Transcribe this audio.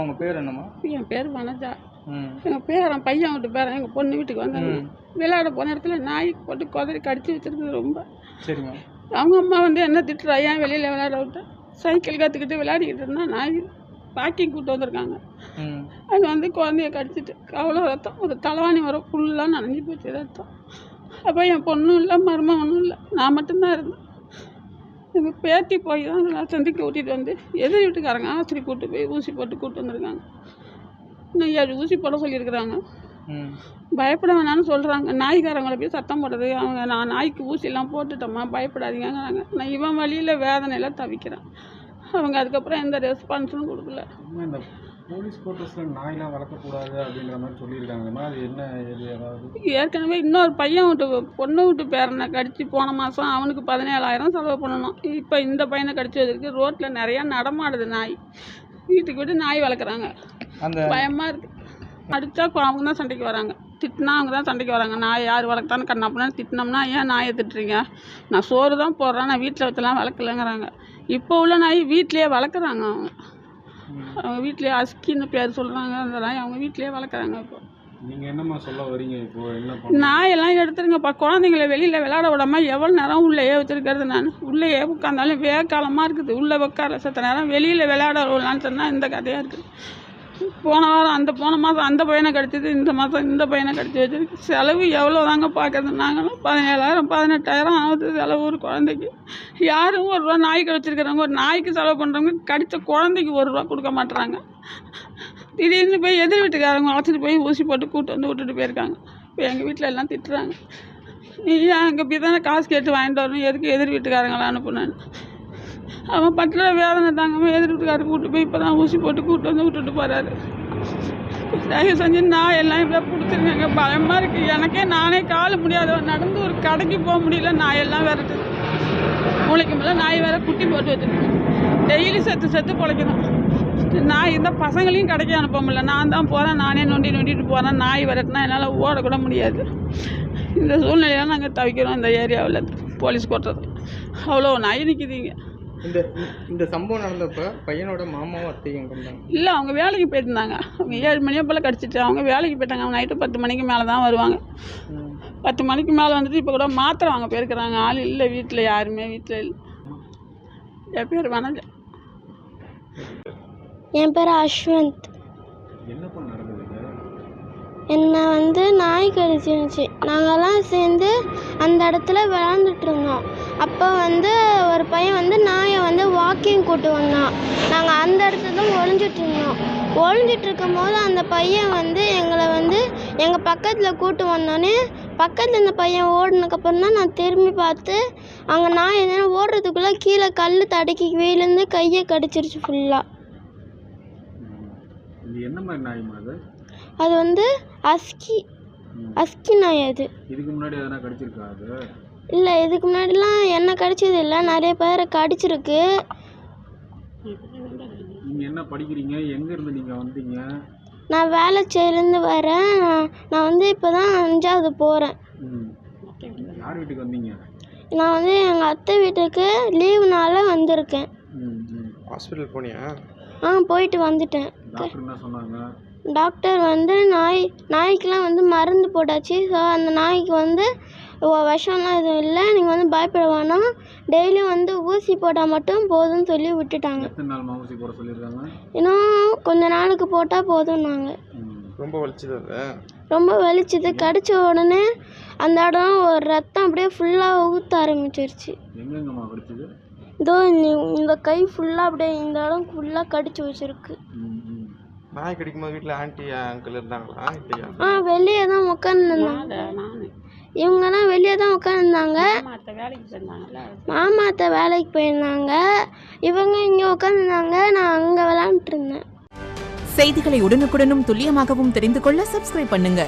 அவங்க பேர் என்னம்மா? என் பேர் வனஜா. எங்கள் பேரன் பையன் வீட்டு பேரன் எங்கள் பொண்ணு வீட்டுக்கு வந்தாங்க. விளையாட போன இடத்துல நாய் போட்டு குதறி கடிச்சு வச்சிருக்குது ரொம்ப. சரிங்க. அவங்க அம்மா வந்து என்ன திட்டுறா, ஏன் வெளியில் விளையாட விட்டேன். சைக்கிள் கற்றுக்கிட்டு விளையாடிக்கிட்டு இருந்தா நாய் வாக்கிங் கூப்பிட்டு வந்திருக்காங்க. அது வந்து குழந்தைய கடிச்சிட்டு அவ்வளோ ரத்தம், ஒரு தலைவாணி வரும் ஃபுல்லாக நனைஞ்சி போச்சு ரத்தம். அப்போ என் பொண்ணும் இல்லை மருமகனும் இல்லை, நான் மட்டும்தான் இருந்தேன். எங்கள் பேத்தி போய் தான் நான் சந்திக்க கூட்டிகிட்டு வந்து எதிர் வீட்டுக்காரங்க ஆஸ்பத்திரி கூப்பிட்டு போய் ஊசி போட்டு கூப்பிட்டு வந்திருக்காங்க. இன்னும் 7 ஊசி போட சொல்லியிருக்கிறாங்க. பயப்பட வேணான்னு சொல்கிறாங்க. நாய்க்காரங்களை போய் சத்தம் போடுறது, அவங்க நான் நாய்க்கு ஊசியெல்லாம் போட்டுட்டோம்மா பயப்படாதீங்கிறாங்க. நான் இவன் வழியில் வேதனையில் தவிக்கிறேன். அவங்க அதுக்கப்புறம் எந்த ரெஸ்பான்ஸும் கொடுக்கல. இந்த போலீஸ் குவார்ட்டர்ஸில் நாயெலாம் வளர்க்கக்கூடாது அப்படின்ற மாதிரி சொல்லியிருக்காங்கம்மா, அது என்ன இது? ஏதாவது ஏற்கனவே இன்னொரு பையன் வீட்டு பொண்ணு வீட்டு பேரனை கடிச்சு போன மாதம் அவனுக்கு 17,000 செலவு பண்ணணும். இப்போ இந்த பையனை கடிச்சு வச்சிருக்கு. ரோட்டில் நிறையா நடமாடுது நாய். வீட்டுக்கு விட்டு நாய் வளர்க்குறாங்க. பயமாக இருக்குது. அடித்தா அவங்க தான் சண்டைக்கு வராங்க, திட்டினா அவங்க தான் சண்டைக்கு வராங்க. நாய் யார் வளர்த்தான்னு கண்ணாப்புனா திட்டினோம்னா ஏன் நாயை திட்டுறீங்க, நான் சோறு தான் போடுறேன், நான் வீட்டில் வச்செல்லாம் வளர்க்கலைங்கிறாங்க. இப்போ உள்ள நாய் வீட்லேயே வளர்க்குறாங்க. அவங்க வீட்லேயே அஸ்கின்னு பேர் சொல்கிறாங்க. அந்த நாய் அவங்க வீட்லேயே வளர்க்குறாங்க. இப்போ நீங்கள் என்னம்மா சொல்ல வரீங்க? இப்போ என்ன நாயெல்லாம் எடுத்துருங்கப்பா. குழந்தைங்கள வெளியில் விளையாட விடாமல் எவ்வளோ நேரம் உள்ளேயே வச்சுருக்கிறது. நான் உள்ளேயே உட்காந்தாலும் வேக்காலமாக இருக்குது. உள்ளே உட்கார சத்த நேரம் வெளியில் விளையாட விடலான்னு சொன்னால் இந்த கதையாக இருக்குது. போன மாதம் அந்த பையனை கடிச்சது, இந்த மாதம் இந்த பையனை கடிச்சு வச்சிருக்கு. செலவு எவ்வளோ தாங்க பார்க்குறது. நாங்களும் 17,000 18,000 ஆகுது செலவு ஒரு குழந்தைக்கு. யாரும் ₹1 நாய்க்கு வச்சுருக்கிறவங்க ஒரு நாய்க்கு செலவு பண்ணுறவங்க கடித்த குழந்தைக்கு ₹1 கொடுக்க மாட்டுறாங்க. திடீர்னு போய் எதிர் வீட்டுக்காரங்க அழைச்சிட்டு போய் ஊசி போட்டு கூப்பிட்டு வந்து விட்டுட்டு போயிருக்காங்க. இப்போ எங்கள் வீட்டில் எல்லாம் திட்டுறாங்க, நீ அங்கே போய் தானே காசு கேட்டு வாங்கிட்டு வரணும், எதுக்கு எதிர் வீட்டுக்காரங்களை அனுப்புனேன்னு. அவன் பட்டுற வேதனை தாங்காமல் எதிர் வீட்டுக்காரர் கூப்பிட்டு போய் இப்போ தான் ஊசி போட்டு கூப்பிட்டு வந்து விட்டுட்டு போகிறாரு. தயவு செஞ்சு நாய் எல்லாம் இப்படியா பிடிச்சிருக்காங்க. பயமாக இருக்குது எனக்கே. நானே கால் முடியாத நடந்து ஒரு கடைக்கு போக முடியல. நாயெல்லாம் விரட்டுது. மூளைக்கு மேலே நாய் வேற குட்டி போட்டு வச்சுருக்கேன். டெய்லி செத்து பிழைக்கணும். நாய் இருந்தால் பசங்களையும் கடைக்கு அனுப்ப முடியல. நான் தான் போகிறேன், நானே நொண்டிட்டு போகிறேன். நாய் விரட்டினா என்னால் ஓடக்கூட முடியாது. இந்த சூழ்நிலையெல்லாம் நாங்கள் தவிக்கிறோம். இந்த ஏரியாவில் போலீஸ் கோட்டத்தில் அவ்வளோ நாய் நிற்கிதுங்க. இந்த சம்பவம் நடந்தப்போ பையனோட மாமாவும் அத்தையும் கொண்டாங்க இல்லை, அவங்க வேலைக்கு போயிட்டுருந்தாங்க. அவங்க 7 மணியை போல் கடிச்சிட்டு அவங்க வேலைக்கு போயிட்டாங்க. அவங்க நைட்டு 10 மணிக்கு மேலே தான் வருவாங்க. 10 மணிக்கு மேலே வந்துட்டு இப்போ கூட மாத்திரை வாங்க போயிருக்கிறாங்க. ஆள் இல்லை வீட்டில், யாருமே வீட்டில் இல்லை. என் பேர் வனஜா. என் பேர் அஸ்வந்த். என்ன நடந்தது? என்னை வந்து நாய் கடிச்சிருந்துச்சு. நாங்கள்லாம் சேர்ந்து அந்த இடத்துல விளாண்டுட்டு இருந்தோம். அப்போ வந்து ஒரு பையன் வந்து நாயை வந்து வாக்கிங் கூட்டு வந்தான். நாங்கள் அந்த இடத்துல தான் ஒளிஞ்சிட்டு இருக்கும் போது அந்த பையன் வந்து எங்களை வந்து எங்கள் பக்கத்தில் கூட்டு வந்தோன்னே பக்கத்தில் இந்த பையன் ஓடினதுக்கப்புறம் தான் நான் திரும்பி பார்த்து அங்கே நாய் எதனா ஓடுறதுக்குள்ளே கீழே கல் தடுக்கி விழுந்து கையை கடிச்சிருச்சு ஃபுல்லாக. என்ன மாதிரி நாய்மா அது? அது வந்து அஸ்கி நாய். அது இதுக்கு முன்னாடி எதனா கடிச்சிருக்கா அது? இல்லை, இதுக்கு முன்னாடிலாம் என்ன கடிச்சது இல்லை, நிறைய பேரை கடிச்சிருக்கு. நீங்கள் என்ன படிக்கிறீங்க? எங்கேருந்து நீங்கள் வந்தீங்க? நான் வேளச்சேரிலேருந்து வரேன். நான் வந்து இப்போ தான் 5வது போகிறேன். யார் வீட்டுக்கு வந்தீங்க? நான் வந்து எங்கள் அத்தை வீட்டுக்கு லீவுனால வந்திருக்கேன். ஹாஸ்பிட்டல் போனியா? போயிட்டு வந்துட்டேன். டாக்டர் என்ன சொன்னாங்க? டாக்டர் வந்து நாய்க்கெலாம் வந்து மருந்து போட்டாச்சு. ஸோ அந்த நாய்க்கு வந்து விஷம்லாம் எதுவும் இல்லை, நீங்கள் வந்து பயப்பட வேணாம், டெய்லியும் வந்து ஊசி போட்டால் மட்டும் போதும்னு சொல்லி விட்டுட்டாங்க. எத்தனை நாள் ஊசி போட சொல்லியிருக்காங்க? இன்னும் கொஞ்ச நாளுக்கு போட்டால் போதும்னாங்க. ரொம்ப வலிச்சது. கடிச்ச உடனே அந்த இடம் ஒரு ரத்தம் அப்படியே ஃபுல்லாக ஊற்ற ஆரம்பிச்சிருச்சு. எங்கெங்கம்மா கடிச்சது? இதோ இந்த கை ஃபுல்லாக அப்படியே இந்த இடம் ஃபுல்லாக கடிச்சு வச்சிருக்கு. நாய் கடிக்கும்போது வீட்டில் ஆண்டி அங்கிள் இருந்தாங்களா? வெளியே தான் உட்காந்துருந்தாங்க. இவங்கெல்லாம் வெளியே தான் உட்காந்துருந்தாங்க. மாமா அத்தை வேலைக்கு போயிருந்தாங்க. இவங்க இங்கே உட்காந்துருந்தாங்க. நான் அங்கே விளையாண்டுட்டு இருந்தேன். செய்திகளை உடனுக்குடனும் துல்லியமாகவும் தெரிந்து கொள்ள சப்ஸ்கிரைப் பண்ணுங்க.